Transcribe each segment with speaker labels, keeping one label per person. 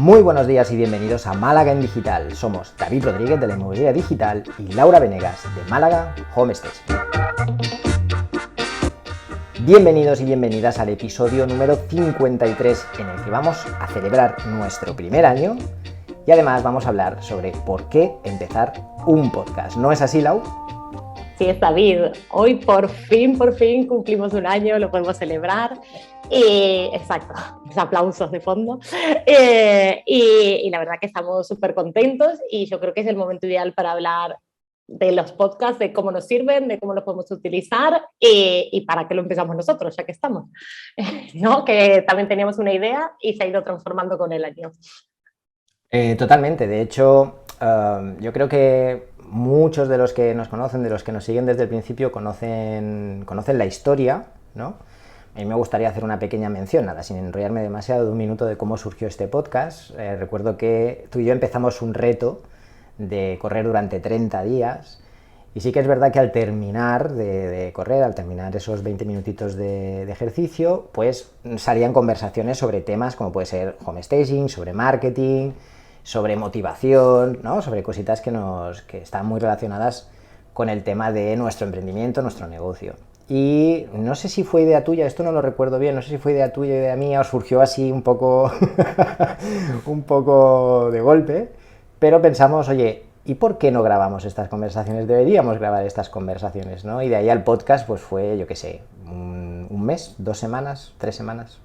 Speaker 1: Muy buenos días y bienvenidos a Málaga en Digital. Somos David Rodríguez de la Inmobiliaria Digital y Laura Venegas de Málaga Home Station. Bienvenidos y bienvenidas al episodio número 53 en el que vamos a celebrar nuestro primer año y además vamos a hablar sobre por qué empezar un podcast. ¿No es así, Lau?
Speaker 2: Sí, es David. Hoy por fin cumplimos un año, lo podemos celebrar. Exacto, los aplausos de fondo. Y la verdad que estamos súper contentos y yo creo que es el momento ideal para hablar de los podcasts, de cómo nos sirven, de cómo los podemos utilizar y para qué lo empezamos nosotros, ya que estamos. ¿No? Que también teníamos una idea y se ha ido transformando con el año.
Speaker 1: Totalmente. De hecho, yo creo que muchos de los que nos conocen, de los que nos siguen desde el principio, conocen la historia, ¿no? A mí me gustaría hacer una pequeña mención, nada, sin enrollarme demasiado, de un minuto de cómo surgió este podcast. Recuerdo que tú y yo empezamos un reto de correr durante 30 días y sí que es verdad que al terminar de correr, al terminar esos 20 minutitos de ejercicio, pues salían conversaciones sobre temas como puede ser home staging, sobre marketing, sobre motivación, ¿no? Sobre cositas que están muy relacionadas con el tema de nuestro emprendimiento, nuestro negocio. Y no sé si fue idea tuya, esto no lo recuerdo bien, no sé si fue idea tuya o idea mía, o surgió así un poco, un poco de golpe, pero pensamos, oye, ¿y por qué no grabamos estas conversaciones? Deberíamos grabar estas conversaciones, ¿no? Y de ahí al podcast, pues fue, yo qué sé, un mes, 2 semanas, 3 semanas.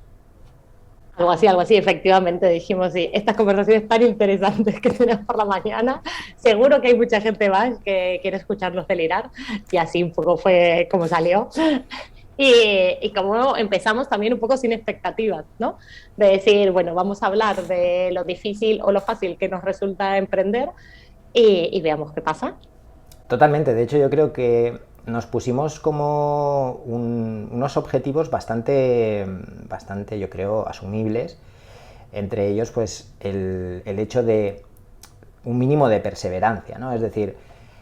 Speaker 2: Algo así, efectivamente, dijimos, sí, estas conversaciones tan interesantes que tenemos por la mañana, seguro que hay mucha gente más que quiere escucharnos delirar, y así un poco fue como salió. Y como empezamos también un poco sin expectativas, ¿no? De decir, bueno, vamos a hablar de lo difícil o lo fácil que nos resulta emprender y veamos qué pasa.
Speaker 1: Totalmente, de hecho yo creo que nos pusimos como unos objetivos bastante, yo creo, asumibles. Entre ellos, pues, el hecho de un mínimo de perseverancia, ¿no? Es decir,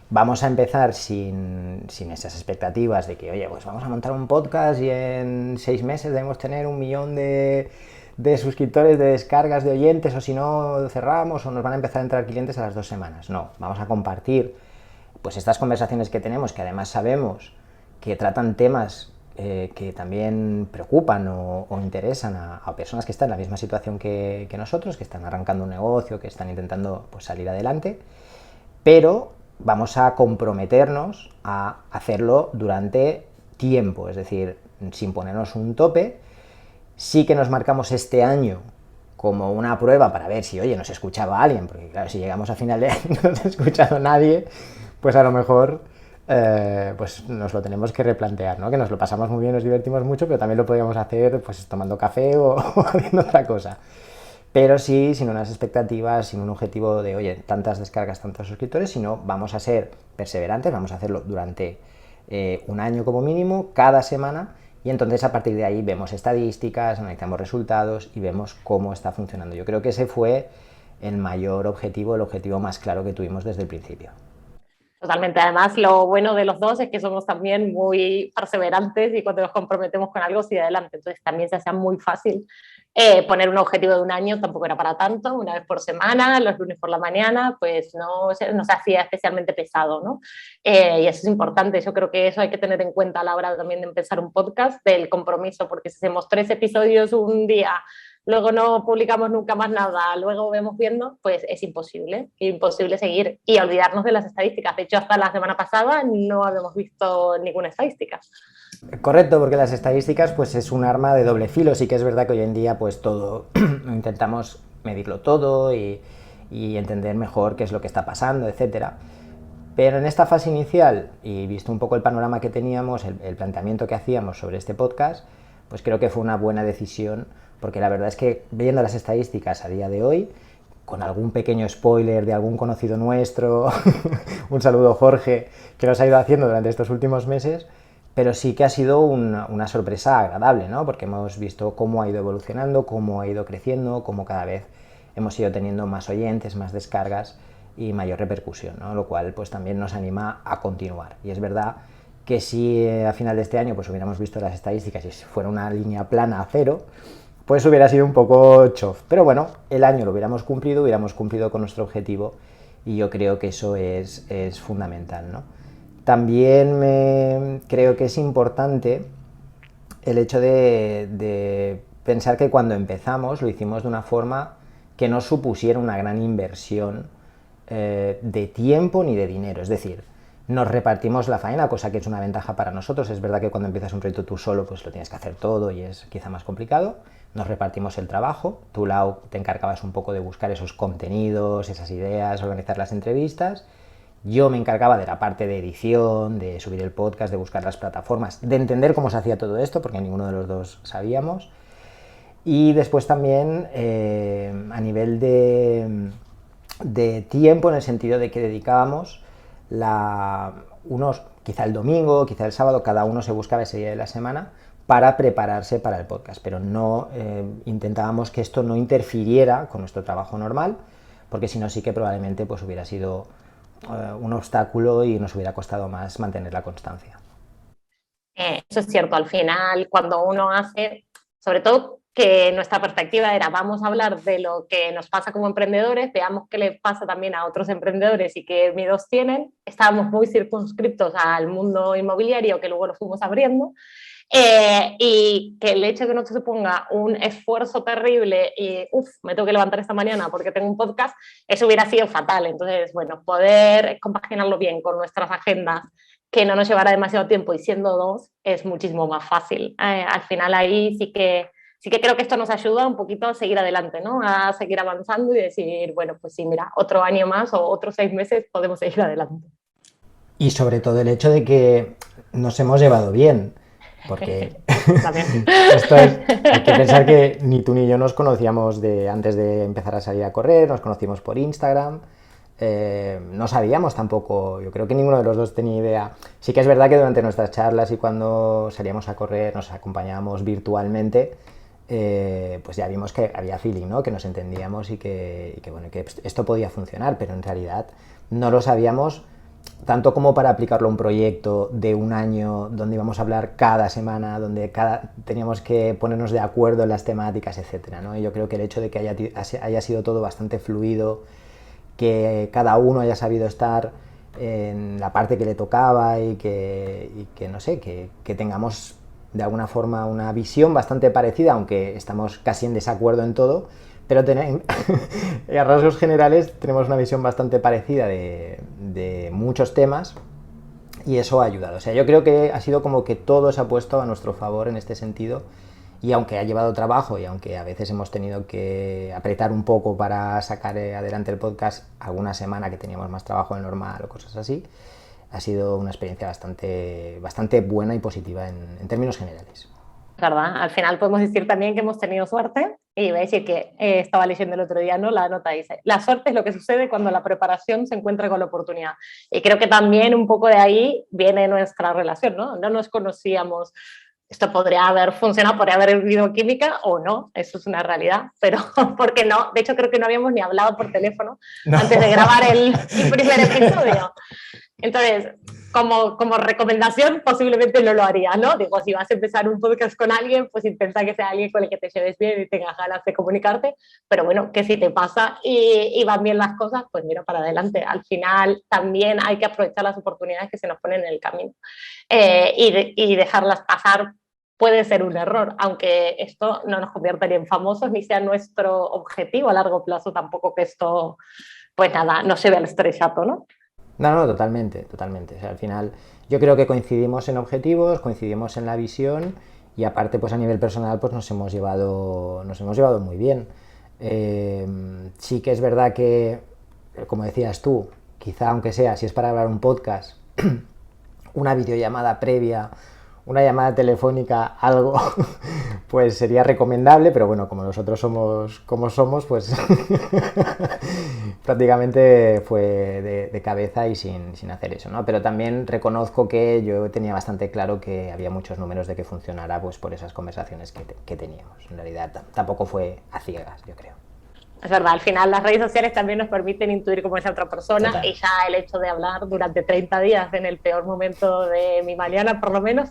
Speaker 1: vamos a empezar sin esas expectativas de que, oye, pues vamos a montar un podcast y en 6 meses debemos tener 1 millón de suscriptores, de descargas, de oyentes, o si no, cerramos o nos van a empezar a entrar clientes a las 2 semanas. No, vamos a compartir pues estas conversaciones que tenemos, que además sabemos que tratan temas que también preocupan o interesan a personas que están en la misma situación que nosotros, que están arrancando un negocio, que están intentando pues, salir adelante, pero vamos a comprometernos a hacerlo durante tiempo, es decir, sin ponernos un tope. Sí que nos marcamos este año como una prueba para ver si, oye, nos escuchaba alguien, porque claro, si llegamos a final de año y no nos ha escuchado nadie, pues a lo mejor pues nos lo tenemos que replantear, ¿no? Que nos lo pasamos muy bien, nos divertimos mucho, pero también lo podríamos hacer pues tomando café o haciendo otra cosa. Pero sí, sin unas expectativas, sin un objetivo de, oye, tantas descargas, tantos suscriptores, sino vamos a ser perseverantes, vamos a hacerlo durante un año como mínimo, cada semana, y entonces a partir de ahí vemos estadísticas, analizamos resultados y vemos cómo está funcionando. Yo creo que ese fue el mayor objetivo, el objetivo más claro que tuvimos desde el principio.
Speaker 2: Totalmente. Además, lo bueno de los dos es que somos también muy perseverantes y cuando nos comprometemos con algo, sigue adelante. Entonces, también se hacía muy fácil poner un objetivo de un año, tampoco era para tanto, una vez por semana, los lunes por la mañana, pues no se hacía especialmente pesado, ¿no? Y eso es importante. Yo creo que eso hay que tener en cuenta a la hora también de empezar un podcast, del compromiso, porque si hacemos 3 episodios un día, luego no publicamos nunca más nada, luego vemos viendo, pues es imposible seguir y olvidarnos de las estadísticas. De hecho, hasta la semana pasada no habíamos visto ninguna estadística.
Speaker 1: Correcto, porque las estadísticas pues es un arma de doble filo. Sí que es verdad que hoy en día pues todo intentamos medirlo todo y entender mejor qué es lo que está pasando, etcétera. Pero en esta fase inicial, y visto un poco el panorama que teníamos, el planteamiento que hacíamos sobre este podcast, pues creo que fue una buena decisión, porque la verdad es que viendo las estadísticas a día de hoy, con algún pequeño spoiler de algún conocido nuestro, un saludo Jorge, que nos ha ido haciendo durante estos últimos meses, pero sí que ha sido una sorpresa agradable, ¿no? Porque hemos visto cómo ha ido evolucionando, cómo ha ido creciendo, cómo cada vez hemos ido teniendo más oyentes, más descargas y mayor repercusión, ¿no? Lo cual pues también nos anima a continuar. Y es verdad que si a final de este año pues hubiéramos visto las estadísticas y fuera una línea plana a cero, pues hubiera sido un poco chof. Pero bueno, el año lo hubiéramos cumplido con nuestro objetivo y yo creo que eso es fundamental, ¿no? También creo que es importante el hecho de pensar que cuando empezamos lo hicimos de una forma que no supusiera una gran inversión de tiempo ni de dinero. Es decir, nos repartimos la faena, cosa que es una ventaja para nosotros. Es verdad que cuando empiezas un proyecto tú solo, pues lo tienes que hacer todo y es quizá más complicado. Nos repartimos el trabajo. Tú, Lau, te encargabas un poco de buscar esos contenidos, esas ideas, organizar las entrevistas. Yo me encargaba de la parte de edición, de subir el podcast, de buscar las plataformas, de entender cómo se hacía todo esto, porque ninguno de los dos sabíamos. Y después también a nivel de tiempo, en el sentido de que dedicábamos quizá el domingo, quizá el sábado, cada uno se buscaba ese día de la semana para prepararse para el podcast, pero no intentábamos que esto no interfiriera con nuestro trabajo normal, porque si no sí que probablemente pues hubiera sido un obstáculo y nos hubiera costado más mantener la constancia.
Speaker 2: Eso es cierto, al final cuando uno hace, sobre todo que nuestra perspectiva era vamos a hablar de lo que nos pasa como emprendedores, veamos qué le pasa también a otros emprendedores y qué miedos tienen. Estábamos muy circunscriptos al mundo inmobiliario que luego lo fuimos abriendo. Y que el hecho de que no se suponga un esfuerzo terrible y me tengo que levantar esta mañana porque tengo un podcast, eso hubiera sido fatal. Entonces, bueno, poder compaginarlo bien con nuestras agendas, que no nos llevará demasiado tiempo y siendo dos, es muchísimo más fácil. Al final ahí sí que creo que esto nos ayuda un poquito a seguir adelante, ¿no? A seguir avanzando y decir, bueno, pues sí, mira, otro año más o otros 6 meses podemos seguir adelante.
Speaker 1: Y sobre todo el hecho de que nos hemos llevado bien, porque hay que pensar que ni tú ni yo nos conocíamos antes de empezar a salir a correr, nos conocimos por Instagram, no sabíamos tampoco, yo creo que ninguno de los dos tenía idea. Sí que es verdad que durante nuestras charlas y cuando salíamos a correr nos acompañábamos virtualmente, pues ya vimos que había feeling, ¿no? Que nos entendíamos y que esto podía funcionar, pero en realidad no lo sabíamos tanto como para aplicarlo a un proyecto de un año donde íbamos a hablar cada semana, donde teníamos que ponernos de acuerdo en las temáticas, etcétera, ¿no? Y yo creo que el hecho de que haya sido todo bastante fluido, que cada uno haya sabido estar en la parte que le tocaba y que no sé, que tengamos de alguna forma una visión bastante parecida, aunque estamos casi en desacuerdo en todo, pero a rasgos generales tenemos una visión bastante parecida de muchos temas y eso ha ayudado. O sea, yo creo que ha sido como que todo se ha puesto a nuestro favor en este sentido y aunque ha llevado trabajo y aunque a veces hemos tenido que apretar un poco para sacar adelante el podcast alguna semana que teníamos más trabajo del normal o cosas así, ha sido una experiencia bastante buena y positiva en términos generales.
Speaker 2: ¿Verdad? Al final podemos decir también que hemos tenido suerte y voy a decir que estaba leyendo el otro día, ¿no? La nota dice, la suerte es lo que sucede cuando la preparación se encuentra con la oportunidad. Y creo que también un poco de ahí viene nuestra relación, ¿no? No nos conocíamos. Esto podría haber funcionado, podría haber habido química o no, eso es una realidad, pero porque no, de hecho creo que no habíamos ni hablado por teléfono antes de grabar el primer episodio. Entonces, como recomendación, posiblemente no lo haría, ¿no? Digo, si vas a empezar un podcast con alguien, pues intenta que sea alguien con el que te lleves bien y tengas ganas de comunicarte, pero bueno, que si te pasa y van bien las cosas, pues mira para adelante. Al final también hay que aprovechar las oportunidades que se nos ponen en el camino y dejarlas pasar. Puede ser un error, aunque esto no nos convierta ni en famosos ni sea nuestro objetivo a largo plazo tampoco, que esto, pues nada, no se vea el estrellato, ¿no?
Speaker 1: No, totalmente. O sea, al final yo creo que coincidimos en objetivos, coincidimos en la visión y aparte pues a nivel personal pues nos hemos llevado muy bien. Sí que es verdad que, como decías tú, quizá aunque sea, si es para grabar un podcast, una videollamada previa, una llamada telefónica, algo, pues sería recomendable, pero bueno, como nosotros somos como somos, pues prácticamente fue de cabeza y sin hacer eso, ¿no? Pero también reconozco que yo tenía bastante claro que había muchos números de que funcionara pues por esas conversaciones que teníamos. En realidad tampoco fue a ciegas, yo creo.
Speaker 2: Es verdad, al final las redes sociales también nos permiten intuir cómo es la otra persona. Total. Y ya el hecho de hablar durante 30 días en el peor momento de mi mañana, por lo menos,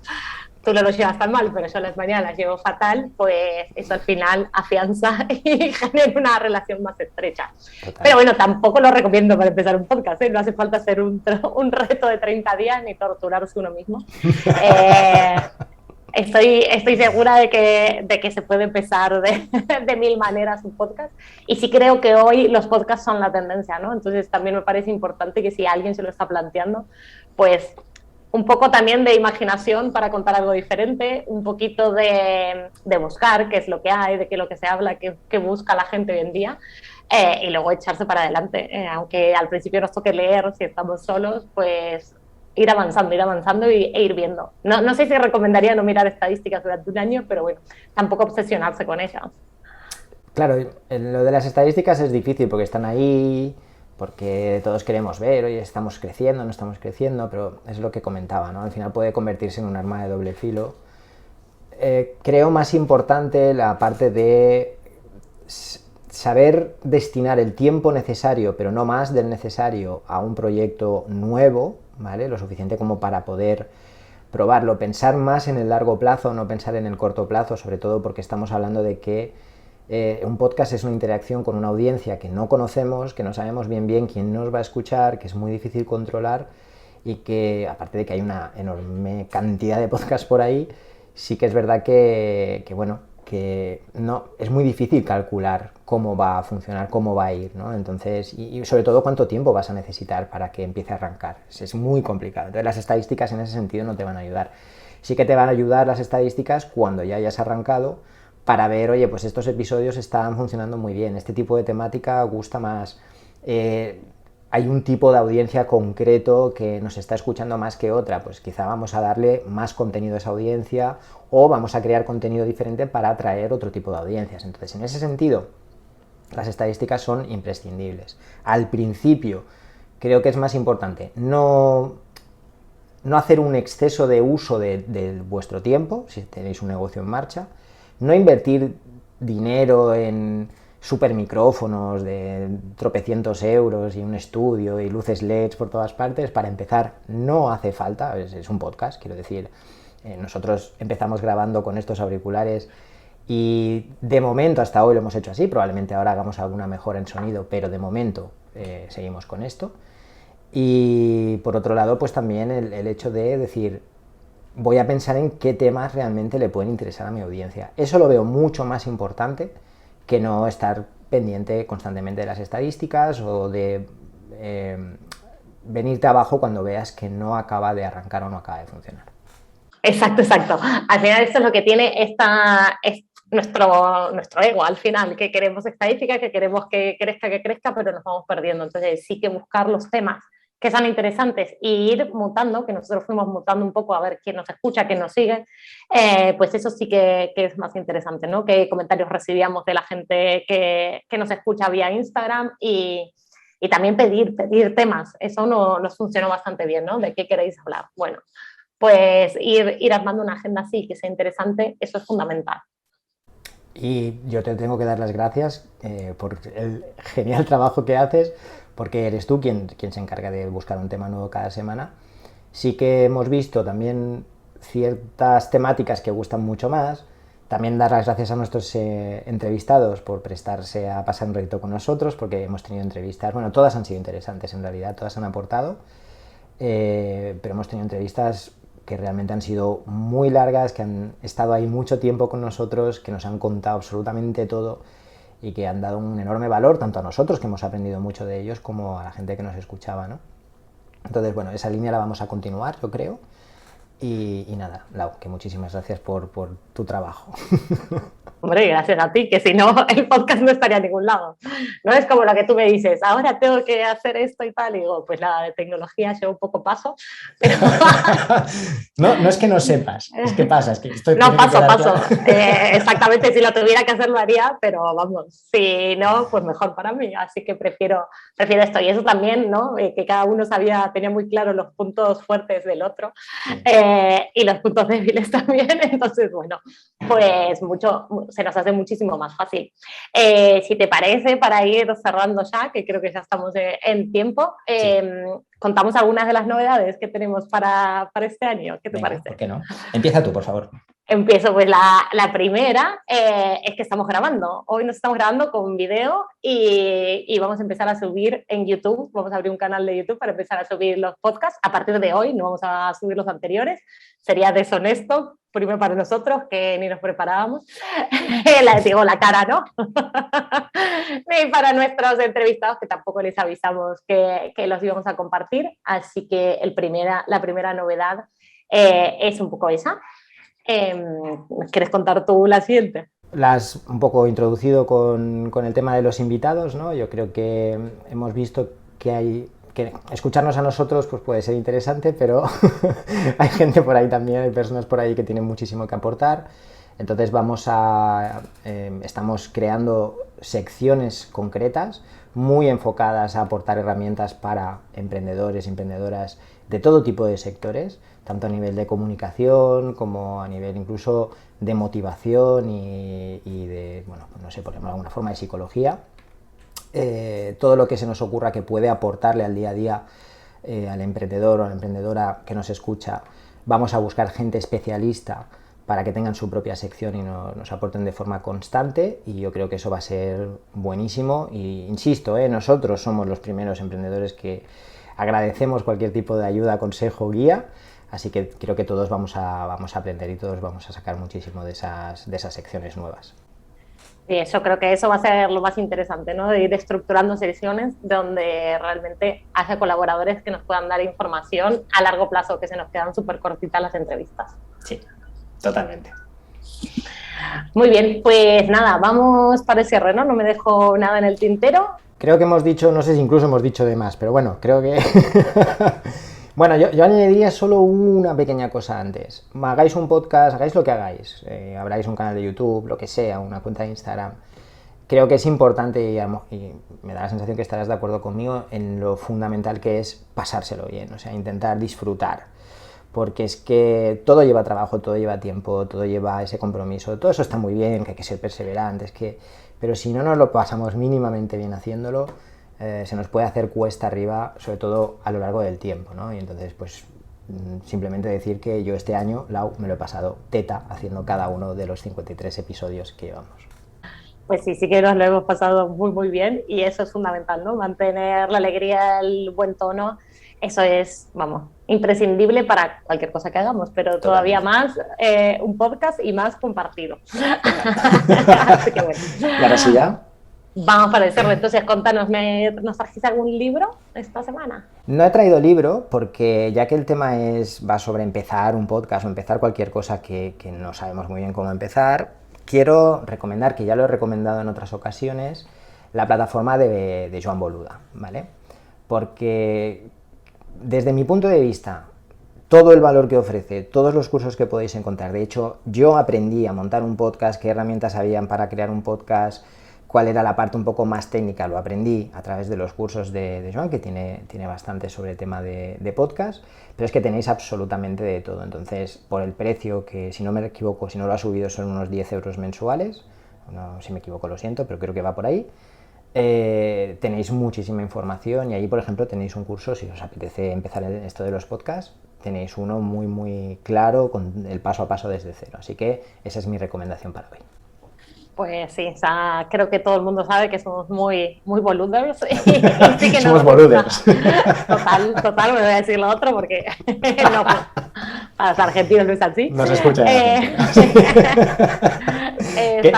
Speaker 2: tú no lo llevas tan mal, pero yo las mañanas las llevo fatal, pues eso al final afianza y genera una relación más estrecha. Total. Pero bueno, tampoco lo recomiendo para empezar un podcast, ¿eh? No hace falta hacer un reto de 30 días ni torturarse uno mismo. Estoy segura de que se puede empezar de mil maneras un podcast, y sí creo que hoy los podcasts son la tendencia, ¿no? Entonces también me parece importante que si alguien se lo está planteando, pues un poco también de imaginación para contar algo diferente, un poquito de buscar qué es lo que hay, de qué es lo que se habla, qué busca la gente hoy en día, y luego echarse para adelante. Aunque al principio nos toque leer si estamos solos, pues ir avanzando e ir viendo. No sé si recomendaría no mirar estadísticas durante un año, pero bueno, tampoco obsesionarse con ellas.
Speaker 1: Claro, lo de las estadísticas es difícil porque están ahí, porque todos queremos ver, oye, estamos creciendo, no estamos creciendo, pero es lo que comentaba, ¿no? Al final puede convertirse en un arma de doble filo. Creo más importante la parte de saber destinar el tiempo necesario, pero no más del necesario, a un proyecto nuevo, ¿vale? Lo suficiente como para poder probarlo, pensar más en el largo plazo, no pensar en el corto plazo, sobre todo porque estamos hablando de que un podcast es una interacción con una audiencia que no conocemos, que no sabemos bien quién nos va a escuchar, que es muy difícil controlar, y que, aparte de que hay una enorme cantidad de podcasts por ahí, sí que es verdad que no, es muy difícil calcular cómo va a funcionar, cómo va a ir, ¿no? Entonces, y sobre todo cuánto tiempo vas a necesitar para que empiece a arrancar. Es muy complicado. Entonces las estadísticas en ese sentido no te van a ayudar. Sí que te van a ayudar las estadísticas cuando ya hayas arrancado, para ver, oye, pues estos episodios están funcionando muy bien, este tipo de temática gusta más, hay un tipo de audiencia concreto que nos está escuchando más que otra, pues quizá vamos a darle más contenido a esa audiencia, o vamos a crear contenido diferente para atraer otro tipo de audiencias. Entonces, en ese sentido, las estadísticas son imprescindibles. Al principio, creo que es más importante no hacer un exceso de uso de vuestro tiempo, si tenéis un negocio en marcha, no invertir dinero en super micrófonos de tropecientos euros y un estudio y luces LEDs por todas partes. Para empezar, no hace falta, es un podcast, quiero decir, nosotros empezamos grabando con estos auriculares y de momento hasta hoy lo hemos hecho así, probablemente ahora hagamos alguna mejora en sonido, pero de momento seguimos con esto. Y por otro lado, pues también el hecho de decir, voy a pensar en qué temas realmente le pueden interesar a mi audiencia. Eso lo veo mucho más importante que no estar pendiente constantemente de las estadísticas o de venirte abajo cuando veas que no acaba de arrancar o no acaba de funcionar.
Speaker 2: Exacto. Al final esto es lo que tiene nuestro ego, al final, que queremos estadística, que queremos que crezca, pero nos vamos perdiendo. Entonces sí que buscar los temas que sean interesantes e ir mutando, que nosotros fuimos mutando un poco a ver quién nos escucha, quién nos sigue, pues eso sí que es más interesante, ¿no? Qué comentarios recibíamos de la gente que nos escucha vía Instagram, y también pedir temas. Eso nos funcionó bastante bien, ¿no? ¿De qué queréis hablar? Bueno, pues ir armando una agenda así que sea interesante, eso es fundamental.
Speaker 1: Y yo te tengo que dar las gracias por el genial trabajo que haces, porque eres tú quien se encarga de buscar un tema nuevo cada semana. Sí que hemos visto también ciertas temáticas que gustan mucho más. También dar las gracias a nuestros entrevistados por prestarse a pasar un ratito con nosotros, porque hemos tenido entrevistas, bueno, todas han sido interesantes en realidad, todas han aportado, pero hemos tenido entrevistas que realmente han sido muy largas, que han estado ahí mucho tiempo con nosotros, que nos han contado absolutamente todo y que han dado un enorme valor, tanto a nosotros, que hemos aprendido mucho de ellos, como a la gente que nos escuchaba, ¿no? Entonces, bueno, esa línea la vamos a continuar, yo creo. Y nada, Lau, que muchísimas gracias por tu trabajo.
Speaker 2: Hombre, gracias a ti, que si no, el podcast no estaría a ningún lado. No es como lo que tú me dices, ahora tengo que hacer esto y tal, y digo, pues nada, de tecnología llevo un poco paso. Pero...
Speaker 1: no es que no sepas, es que pasa, es que estoy...
Speaker 2: No, paso. Exactamente, si lo tuviera que hacer lo haría, pero vamos, si no, pues mejor para mí, así que prefiero esto. Y eso también, ¿no? Que cada uno tenía muy claro los puntos fuertes del otro. y los puntos débiles también. Entonces, bueno, pues se nos hace muchísimo más fácil. Si te parece, para ir cerrando ya, que creo que ya estamos en tiempo,
Speaker 1: Sí.
Speaker 2: contamos algunas de las novedades que tenemos para este año. ¿Qué te
Speaker 1: Venga,
Speaker 2: parece?
Speaker 1: ¿por qué no? Empieza tú, por favor.
Speaker 2: Empiezo, pues la primera es que estamos grabando. Hoy nos estamos grabando con video y vamos a empezar a subir en YouTube. Vamos a abrir un canal de YouTube para empezar a subir los podcasts. A partir de hoy no vamos a subir los anteriores. Sería deshonesto, primero para nosotros, que ni nos preparábamos. Digo, la cara, ¿no? Ni para nuestros entrevistados, que tampoco les avisamos que los íbamos a compartir. Así que la primera novedad es un poco esa. ¿Quieres contar tú la siguiente?
Speaker 1: La has un poco introducido con el tema de los invitados, ¿no? Yo creo que hemos visto que escucharnos a nosotros pues puede ser interesante, pero hay gente por ahí también, hay personas por ahí que tienen muchísimo que aportar. Entonces estamos creando secciones concretas muy enfocadas a aportar herramientas para emprendedores y emprendedoras de todo tipo de sectores, tanto a nivel de comunicación como a nivel incluso de motivación y de, bueno, no sé, por ejemplo, alguna forma de psicología. Todo lo que se nos ocurra que puede aportarle al día a día al emprendedor o a la emprendedora que nos escucha, vamos a buscar gente especialista para que tengan su propia sección y nos aporten de forma constante, y yo creo que eso va a ser buenísimo. Y insisto, nosotros somos los primeros emprendedores que agradecemos cualquier tipo de ayuda, consejo, guía, así que creo que todos vamos a aprender y todos vamos a sacar muchísimo de esas secciones nuevas.
Speaker 2: Y yo creo que eso va a ser lo más interesante, ¿no? De ir estructurando sesiones donde realmente haya colaboradores que nos puedan dar información a largo plazo, que se nos quedan súper cortitas las entrevistas.
Speaker 1: Sí, totalmente.
Speaker 2: Muy bien, pues nada, vamos para el cierre, ¿no? No me dejo nada en el tintero.
Speaker 1: Creo que hemos dicho, no sé si incluso hemos dicho de más, pero bueno, creo que... Bueno, yo añadiría solo una pequeña cosa antes. Hagáis un podcast, hagáis lo que hagáis, abráis un canal de YouTube, lo que sea, una cuenta de Instagram. Creo que es importante, y me da la sensación que estarás de acuerdo conmigo, en lo fundamental que es pasárselo bien, o sea, intentar disfrutar. Porque es que todo lleva trabajo, todo lleva tiempo, todo lleva ese compromiso, todo eso está muy bien, que hay que ser perseverantes, pero si no nos lo pasamos mínimamente bien haciéndolo, se nos puede hacer cuesta arriba, sobre todo a lo largo del tiempo, ¿no? Y entonces, pues, simplemente decir que yo este año, Lau, me lo he pasado teta haciendo cada uno de los 53 episodios que llevamos.
Speaker 2: Pues sí que nos lo hemos pasado muy, muy bien, y eso es fundamental, ¿no? Mantener la alegría, el buen tono, eso es, vamos, imprescindible para cualquier cosa que hagamos, pero todavía más un podcast y más compartido. Así que bueno.
Speaker 1: ¿Y ahora sí ya?
Speaker 2: Vamos para el cierre. Entonces, contanos, ¿nos trajiste algún libro esta semana?
Speaker 1: No he traído libro porque, ya que el tema va sobre empezar un podcast o empezar cualquier cosa que no sabemos muy bien cómo empezar, quiero recomendar, que ya lo he recomendado en otras ocasiones, la plataforma de Joan Boluda, ¿vale? Porque desde mi punto de vista, todo el valor que ofrece, todos los cursos que podéis encontrar, de hecho, yo aprendí a montar un podcast, qué herramientas habían para crear un podcast, cuál era la parte un poco más técnica, lo aprendí a través de los cursos de Joan, que tiene bastante sobre el tema de podcast, pero es que tenéis absolutamente de todo. Entonces, por el precio, que si no me equivoco, si no lo ha subido, son unos 10 euros mensuales, no, si me equivoco lo siento, pero creo que va por ahí. Tenéis muchísima información, y ahí, por ejemplo, tenéis un curso, si os apetece empezar en esto de los podcasts, tenéis uno muy muy claro con el paso a paso desde cero, así que esa es mi recomendación para hoy.
Speaker 2: Pues sí, o sea, creo que todo el mundo sabe que somos muy, muy boluders.
Speaker 1: Sí que somos boluders.
Speaker 2: Total, me voy a decir lo otro porque no, para los argentinos no es así.
Speaker 1: No se escucha.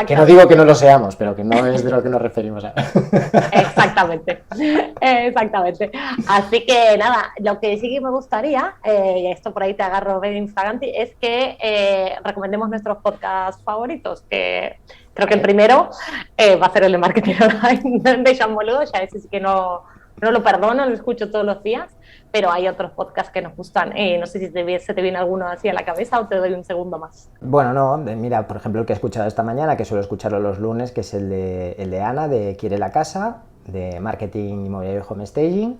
Speaker 1: Que no digo que no lo seamos, pero que no es de lo que nos referimos a.
Speaker 2: Exactamente. Así que nada, lo que sí que me gustaría, y esto por ahí te agarro bien infraganti, es que recomendemos nuestros podcasts favoritos, que creo que el primero va a ser el de Marketing Online de Joan Boluda. Ya ese sí que no lo perdono, lo escucho todos los días, pero hay otros podcasts que nos gustan. No sé si se te viene alguno así a la cabeza o te doy un segundo más.
Speaker 1: Bueno, no, mira, por ejemplo, el que he escuchado esta mañana, que suelo escucharlo los lunes, que es el de Ana, de Quiere la Casa, de Marketing Inmobiliario y Home Staging,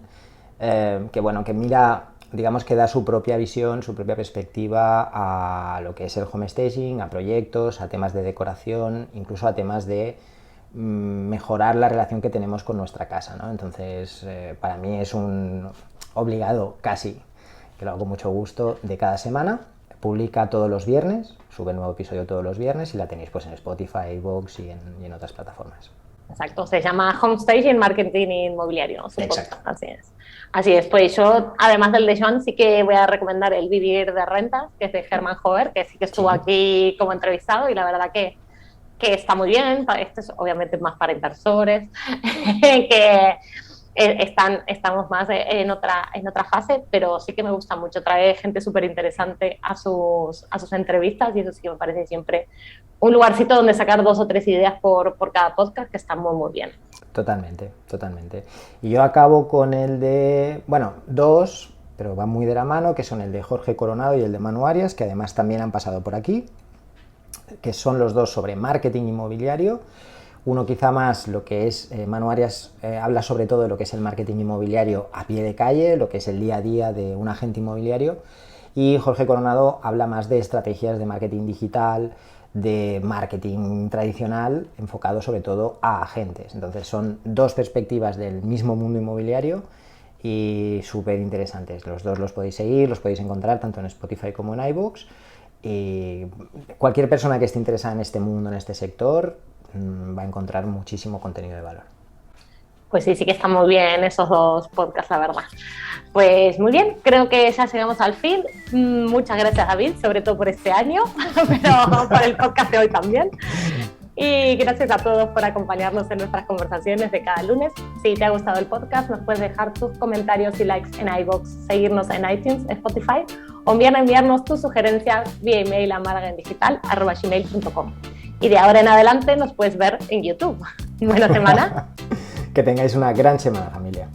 Speaker 1: que bueno, que mira digamos que da su propia visión, su propia perspectiva a lo que es el home staging, a proyectos, a temas de decoración, incluso a temas de mejorar la relación que tenemos con nuestra casa, ¿no? Entonces, para mí es un obligado casi, que lo hago con mucho gusto, de cada semana. Publica todos los viernes, sube un nuevo episodio todos los viernes y la tenéis pues en Spotify, iVoox y en otras plataformas.
Speaker 2: Exacto, se llama Home Staging Marketing Inmobiliario.
Speaker 1: Exacto.
Speaker 2: Así es. Así es, pues yo, además del de Joan, sí que voy a recomendar El Vivir de Rentas, que es de Germán Hover, que sí que estuvo aquí como entrevistado y la verdad que está muy bien. Esto es obviamente más para inversores, que estamos más en otra fase, pero sí que me gusta mucho. Trae gente súper interesante a sus entrevistas y eso sí que me parece siempre un lugarcito donde sacar 2 o 3 ideas por cada podcast que están muy, muy bien.
Speaker 1: Totalmente, totalmente. Y yo acabo con el de, bueno, 2, pero van muy de la mano, que son el de Jorge Coronado y el de Manu Arias, que además también han pasado por aquí, que son los dos sobre marketing inmobiliario. Uno quizá más lo que es, Manu Arias habla sobre todo de lo que es el marketing inmobiliario a pie de calle, lo que es el día a día de un agente inmobiliario, y Jorge Coronado habla más de estrategias de marketing digital, de marketing tradicional, enfocado sobre todo a agentes. Entonces son dos perspectivas del mismo mundo inmobiliario y súper interesantes. Los dos los podéis seguir, los podéis encontrar tanto en Spotify como en iVoox. Y cualquier persona que esté interesada en este mundo, en este sector, va a encontrar muchísimo contenido de valor.
Speaker 2: Pues sí que están muy bien esos 2 podcasts, la verdad. Pues muy bien, creo que ya llegamos al fin. Muchas gracias, David, sobre todo por este año, pero por el podcast de hoy también. Y gracias a todos por acompañarnos en nuestras conversaciones de cada lunes. Si te ha gustado el podcast, nos puedes dejar tus comentarios y likes en iVoox, seguirnos en iTunes, Spotify o enviarnos tus sugerencias vía email a malagendigital@gmail.com. Y de ahora en adelante nos puedes ver en YouTube. Buena semana.
Speaker 1: Que tengáis una gran semana, familia.